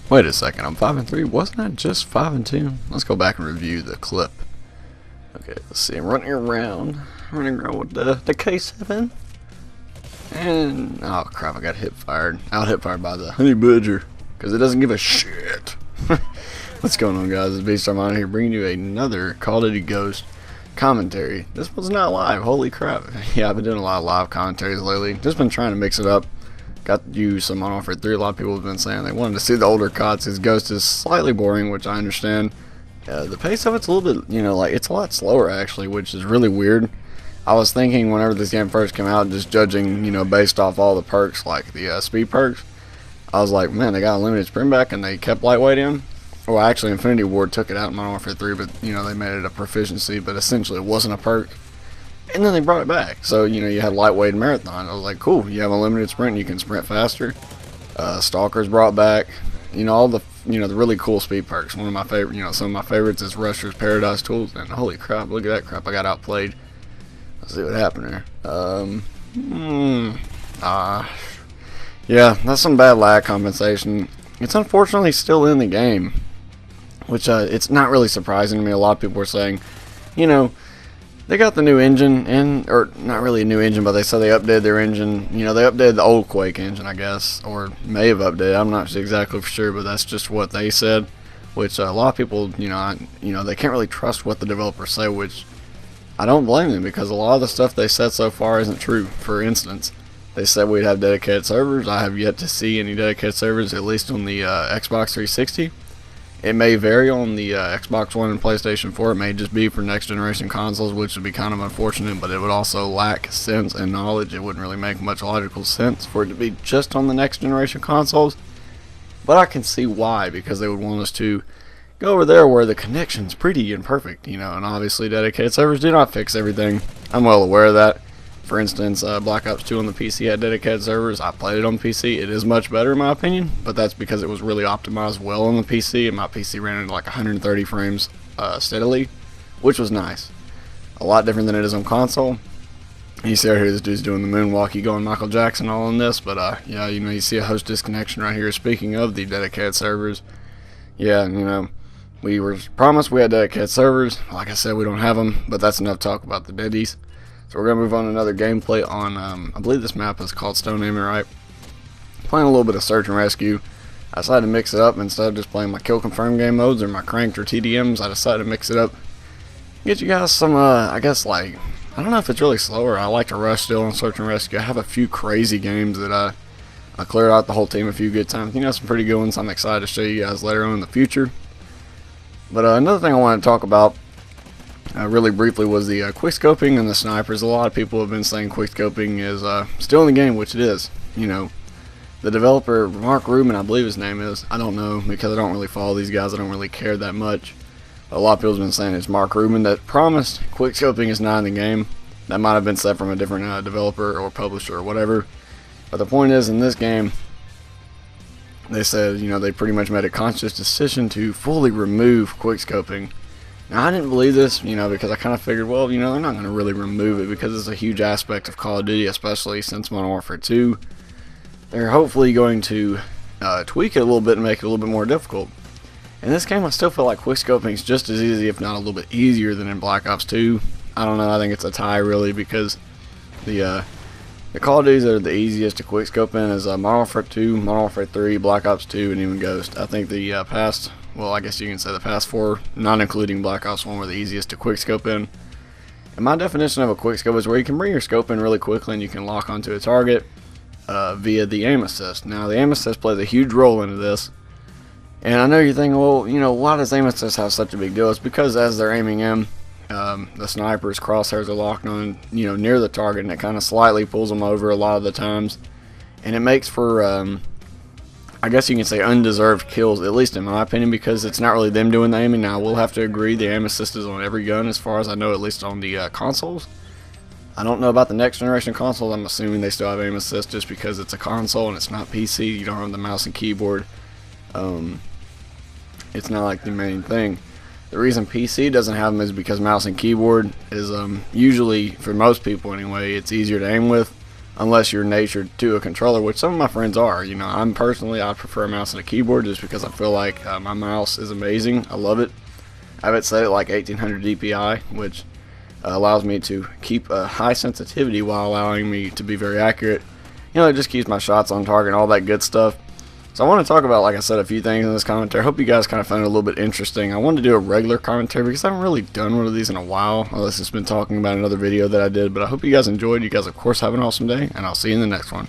Wait a second, I'm 5-3. Wasn't I just 5-2? Let's go back and review the clip. Okay, let's see. I'm running around with the K7. And oh crap, I got hip fired. Out hip fired by the honey badger because it doesn't give a shit. What's going on, guys? It's Beast Armada here, bringing you another Call of Duty Ghost commentary. This one's not live. Holy crap! Yeah, I've been doing a lot of live commentaries lately. Just been trying to mix it up. Got you some Modern Warfare 3. A lot of people have been saying they wanted to see the older CODs. His Ghost is slightly boring, which I understand. The pace of it's a little bit, like it's a lot slower actually, which is really weird. I was thinking whenever this game first came out, just judging, based off all the perks, like the speed perks, I was like, man, they got a limited sprint back and they kept lightweight in. Well, actually, Infinity Ward took it out in Modern Warfare 3, but, they made it a proficiency, but essentially it wasn't a perk. And then they brought it back. So, you had lightweight and marathon. I was like, cool, you have a limited sprint and you can sprint faster. Stalker's brought back, all the, the really cool speed perks. One of my favorite, some of my favorites is Rusher's Paradise Tools, and holy crap, look at that crap, I got outplayed. Let's see what happened there. Yeah, that's some bad lag compensation. It's unfortunately still in the game, which it's not really surprising to me. A lot of people were saying, they got the new engine in, or not really a new engine, but they said they updated their engine. They updated the old Quake engine, I guess, or may have updated. I'm not exactly for sure, but that's just what they said. Which a lot of people, they can't really trust what the developers say, which I don't blame them, because a lot of the stuff they said so far isn't true. For instance, they said we'd have dedicated servers. I have yet to see any dedicated servers, at least on the Xbox 360. It may vary on the Xbox One and PlayStation 4. It may just be for next generation consoles, which would be kind of unfortunate, but it would also lack sense and knowledge. It wouldn't really make much logical sense for it to be just on the next generation consoles. But I can see why, because they would want us to go over there where the connection's pretty and perfect, and obviously dedicated servers do not fix everything. I'm well aware of that. For instance, Black Ops 2 on the PC had dedicated servers. I played it on the PC. It is much better in my opinion, but that's because it was really optimized well on the PC, and my PC ran at like 130 frames steadily, which was nice. A lot different than it is on console. You see right here, this dude's doing the moonwalk. You going Michael Jackson all in this, but yeah, you see a host disconnection right here. Speaking of the dedicated servers, yeah, we were promised we had dedicated servers. Like I said, we don't have them, but that's enough talk about the deadies. So we're going to move on to another gameplay on, I believe this map is called Stone Aiming, right? Playing a little bit of Search and Rescue. I decided to mix it up. Instead of just playing my Kill Confirm game modes or my Cranked or TDMs, I decided to mix it up. Get you guys some, I guess, I don't know if it's really slower. I like to rush still on Search and Rescue. I have a few crazy games that I cleared out the whole team a few good times. Some pretty good ones I'm excited to show you guys later on in the future. But another thing I want to talk about really briefly was the quickscoping and the snipers. A lot of people have been saying quickscoping is still in the game, which it is. The developer, Mark Rubin, I believe his name is. I don't know, because I don't really follow these guys. I don't really care that much. But a lot of people have been saying it's Mark Rubin that promised quickscoping is not in the game. That might have been said from a different developer or publisher or whatever. But the point is, in this game, they said, they pretty much made a conscious decision to fully remove quickscoping. Now, I didn't believe this, because I kind of figured, well, they're not going to really remove it because it's a huge aspect of Call of Duty, especially since Modern Warfare 2. They're hopefully going to tweak it a little bit and make it a little bit more difficult. In this game, I still feel like quickscoping is just as easy, if not a little bit easier, than in Black Ops 2. I don't know, I think it's a tie, really, because the Call of Duties that are the easiest to quickscope in is Modern Warfare 2, Modern Warfare 3, Black Ops 2, and even Ghost. I think the past, well, I guess you can say the past 4, not including Black Ops 1, were the easiest to quickscope in. And my definition of a quickscope is where you can bring your scope in really quickly and you can lock onto a target via the aim assist. Now, the aim assist plays a huge role into this. And I know you're thinking, well, why does aim assist have such a big deal? It's because as they're aiming in, the sniper's crosshairs are locked on, near the target, and it kind of slightly pulls them over a lot of the times. And it makes for, I guess you can say, undeserved kills, at least in my opinion, because it's not really them doing the aiming. Now, I will have to agree, the aim assist is on every gun, as far as I know, at least on the consoles. I don't know about the next generation consoles. I'm assuming they still have aim assist just because it's a console and it's not PC. You don't have the mouse and keyboard. It's not like the main thing. The reason PC doesn't have them is because mouse and keyboard is usually, for most people anyway, it's easier to aim with. unless you're natured to a controller, which some of my friends are. You know, I prefer a mouse and a keyboard just because I feel like my mouse is amazing. I love it. I have it set at like 1800 DPI, which allows me to keep a high sensitivity while allowing me to be very accurate. You know, it just keeps my shots on target and all that good stuff. So I want to talk about, like I said, a few things in this commentary. I hope you guys kind of found it a little bit interesting. I wanted to do a regular commentary because I haven't really done one of these in a while, unless it's been talking about another video that I did. But I hope you guys enjoyed. You guys, of course, have an awesome day, and I'll see you in the next one.